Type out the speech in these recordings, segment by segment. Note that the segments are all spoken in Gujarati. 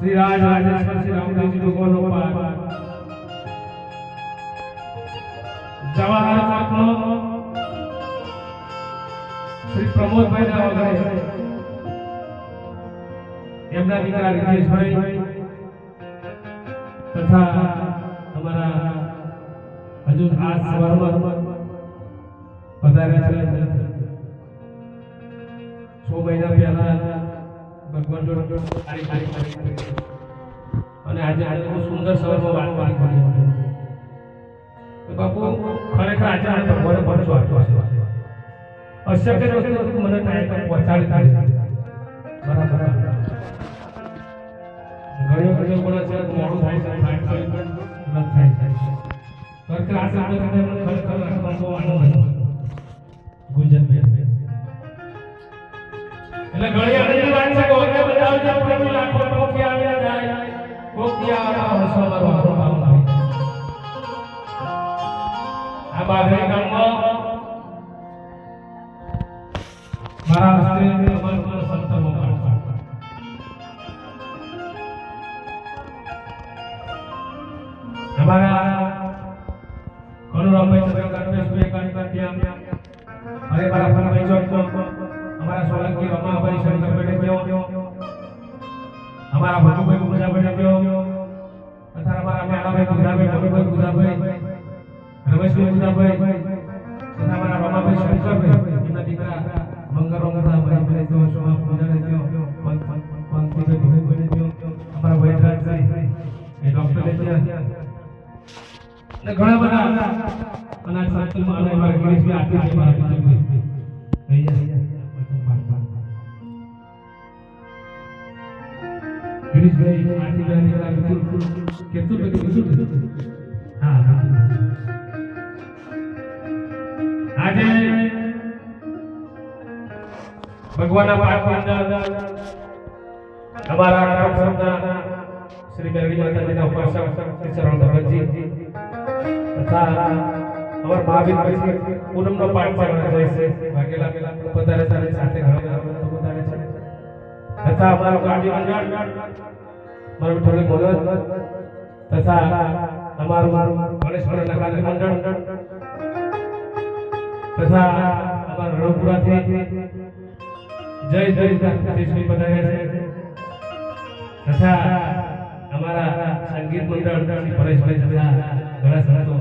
શ્રી રાજેશ્વર શ્રી રામદેવજી ભગવાનનો પાઠ જવાહર ચોકનો શ્રી પ્રમોદભાઈ ના વગરે એમના દીકરા રીતેશભાઈ તથા અમારા હજુ આ સવારમાં પધાર્યા છે 6 મહિના પહેલા ભગવાન જોડે અને આજે બહુ સુંદર સવારમાં વાત કરી તો બાપુ ખરેખર આજે ભગવાને પરચો આપ્યો છે અશક્ય વસ્તુ મને ટાઈમ પર પહોંચાડી બરાબર ઘણી વખત એવું બોલે છે મોડું થાય છે ફાઇટ કરી પણ ન થાય છે ખરેખર આ શબ્દ ખરેખર બહુ આનંદ ગુંજનભાઈ એટલે ઘણી આનંદની વાત છે કે ઓકે બતાવજો પ્રભુ લાખો ટોકી આવ્યા જાય ટોકી આવ્યા હસો મારો ભાવ થાય આ બાદરી ગામમાં મારા હસ્તે અમારા સંતનો પાઠ અમારા કનુરામભાઈ ચંદ્રકાંતભાઈ ત્યાં અરે મારા ફરભાઈ ચોક हमारा सोलंकी रमाभाई शंकर बेटे क्यों हमारा भगुभाई पूजा बेटे क्यों तथा हमारा मेलाभाई गुजाभाई भगुभाई गुजाभाई रमेशभाई गुजाभाई तथा हमारा रमाभाई शंकर भाई इनका दीकरा मंगर रंगराभाई बेटे क्यों शोभा पूजा ने क्यों पंक्ति भाई भगुभाई बेटे क्यों हमारा वैद्यराज भाई ये डॉक्टर ने क्यों ने घણા બધા અનાજ સંતમાં અને મારા ગિરીશભાઈ આથી છે મારા બીજુભાઈ ભૈયા गिरीश भाई आरती भाई निकला केतु हां આજે ભગવાનના પાઠની અંદર અમારા કાર્યક્રમના શ્રી મેરડી માતાજીના ઉપાસક શ્રી ચરણ ભગતજી તથા અમારા મહાવીર ભાઈ પૂનમનો પાઠ પાડવા જાય છે વાગેલા પધારે સાથે ઘણા પધારે છે तथा हमारा गाड़ी मंडल मारो थोड़े बोलत तथा हमारा गणेशपुर नगर मंडल तथा हमारा रણપુરા થી जय जय देशवी पधारे છે तथा हमारा संगीत मंडल श्री परेशભાઈ તથા ઘણા સંતો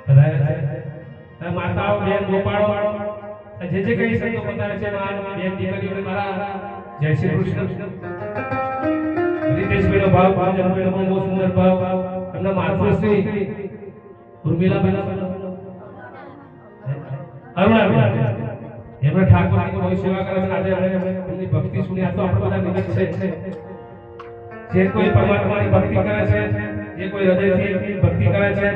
પધારે છે માતાઓ બેન ગોપાળો જે જે કઈ સંતો પધારે છે મારા બેન દીકરીઓ મારા जय श्री कृष्ण रितेश भाई भाव जन्म बहुत सुंदर भाव हमने मातृश्री उर्मिला बेन अरुणा एमने ठाकुर की बहुत सेवा करे છે આજે એમની ભક્તિ સુની આ તો આપણે બધા નિમિત્ત છે જે કોઈ પરમાત્માની ભક્તિ કરે છે જે કોઈ હૃદયથી ભક્તિ કરે છે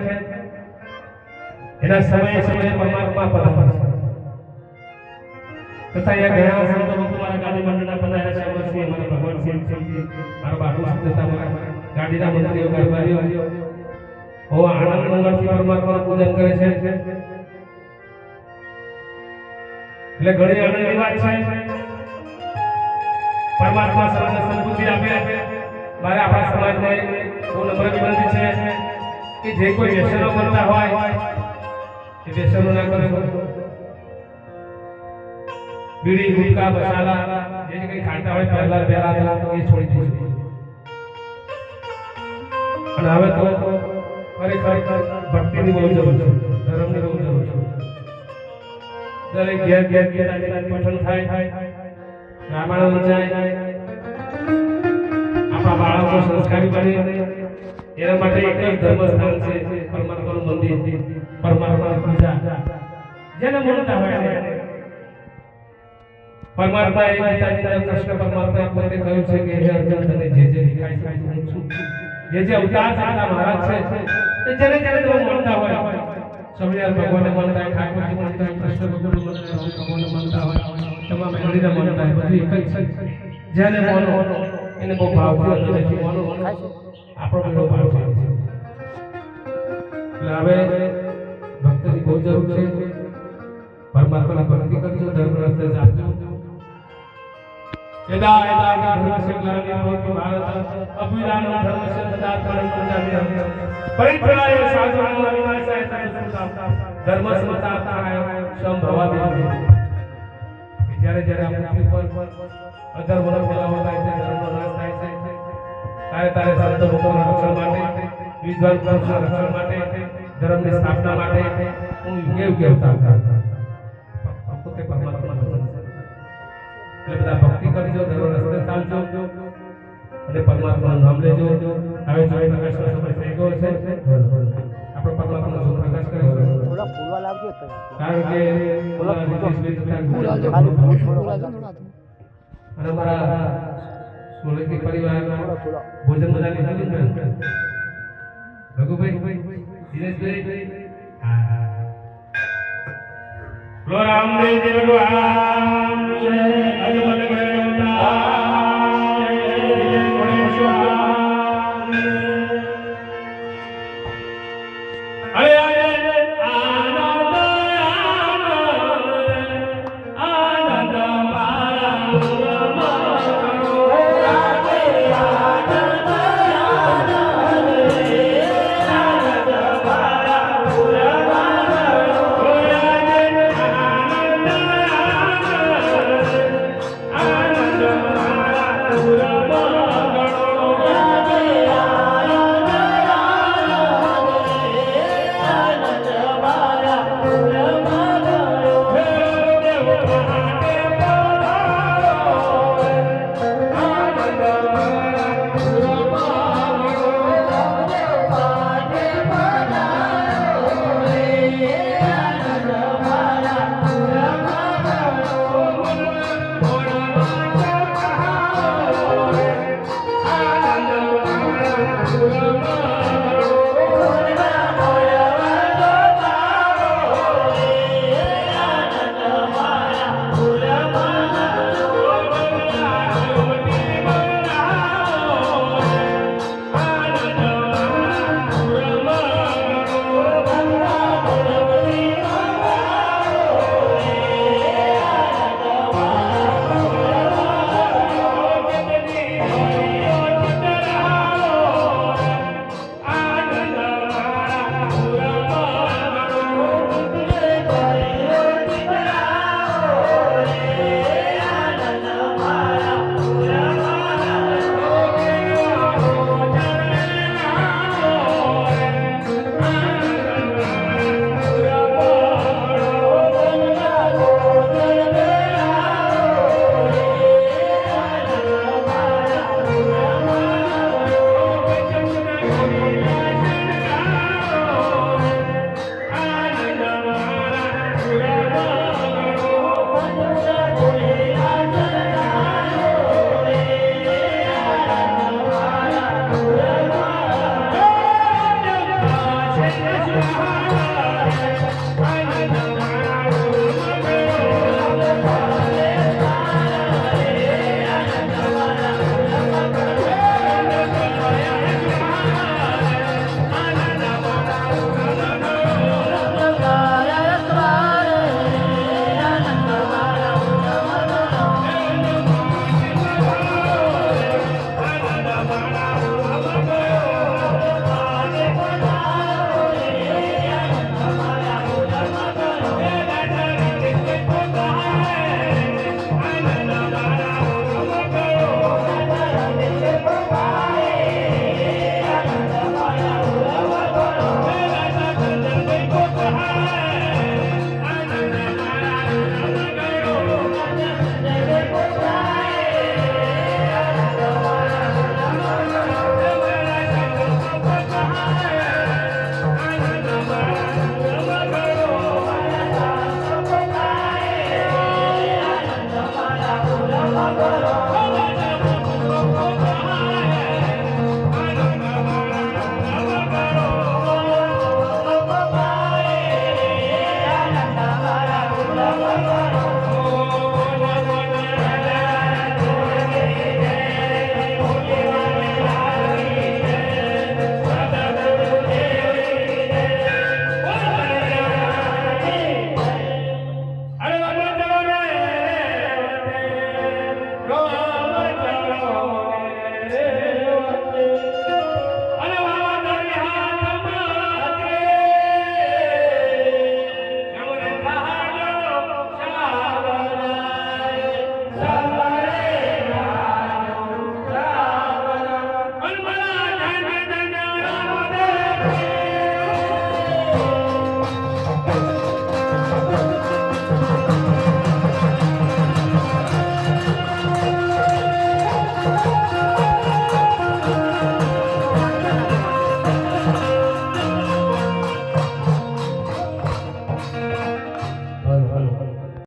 એના સમયે સમયે પરમાત્મા પધારે છે तथा यह गया संतो तुम्हारा गाड़ी मंडल पधारे છે અમરસિંહ અમારા ભગવાનસિંહ મારા બાપુ તથા અમારા ગાડીના મંત્રીઓ કારભારીઓ ઓ આનંદ મંગળથી પરમાત્માનું પૂજન કરે છે એટલે ઘણી આનંદની વાત છે પરમાત્મા સર્વને સદબુદ્ધિ આપે મારે આપણા સમાજને બહુ નમ્ર વિનંતી છે કે જે કોઈ વ્યસનો કરતા હોય એ વ્યસનો ના કરે बीड़ी गुटखा मसाला ये कहीं खाता હોય પહેલા તો એ છોડી દીધું અને હવે તો ખરેખર ભક્તિની બહુ જરૂર છે ધર્મની બહુ જરૂર છે દરેક ઘેર ગીતાજીનું પઠન થાય રામાયણ વંચાય આપણા બાળકો સંસ્કારી બને એના માટે એક જ ધર્મસ્થાન છે પરમાત્માનું મંદિર પરમાત્માની પૂજા જેને માનતા હોય परमात्मा एक गीताजी कृष्ण परमात्मा પોતે કહ્યું છે કે હે અર્જુન તને જે જે દેખાય છે હું છું જે અવતાર સારા મહારાજ છે તે જેને જેને તમે માનતા હોય સ્વામિનારાયણ ભગવાનને માનતા હોય ઠાકોરજી માનતા હોય કૃષ્ણ ભગવાનને માનતા હોય તમામ મેળવીને માનતા હોય બધું એક જ છે જેને માનો એને બહુ ભાવથી હૃદયથી માનો આપણો બેડો પાર થાય છે એટલે હવે ભક્તિની બહુ જરૂર છે પરમાત્માની ભક્તિ કરજો ધર્મ રસ્તે ચાલજો यदा यदा धर्मस्य ग्लानिर्भवति भारत अभ्युदानं धर्मस्य तदात्मानं प्रचार्य परित्राय साधुनां विनाशाय तदुत्तम धर्म संस्थापनाय संभवामि જ્યારે જ્યારે આ પૃથ્વી પર અધર્મનો ફેલાવો થાય છે ધર્મનો નાશ થાય છે ત્યારે તારે સંતો ભક્તોના રક્ષણ માટે વિદ્વાન પુરુષોના રક્ષણ માટે ધર્મની સ્થાપના માટે હું યુગે યુગે અવતાર પોતે પરમાત્મા એટલે બધા ભક્તિ કરજો ધર્મ રસ્તે ચાલજો અને પરમાત્માનું નામ લેજો હવે જો પ્રકાશનો સમય થઈ ગયો છે આપણે પરમાત્માનો શુભ પ્રકાશ કરીશું થોડા ફૂલવા લાવજો કારણ કે અને અમારા સોલંકી પરિવાર ભોજન બધા લીધું ને રઘુભાઈ દિનેશભાઈ હા રામદેવજી ભગવાન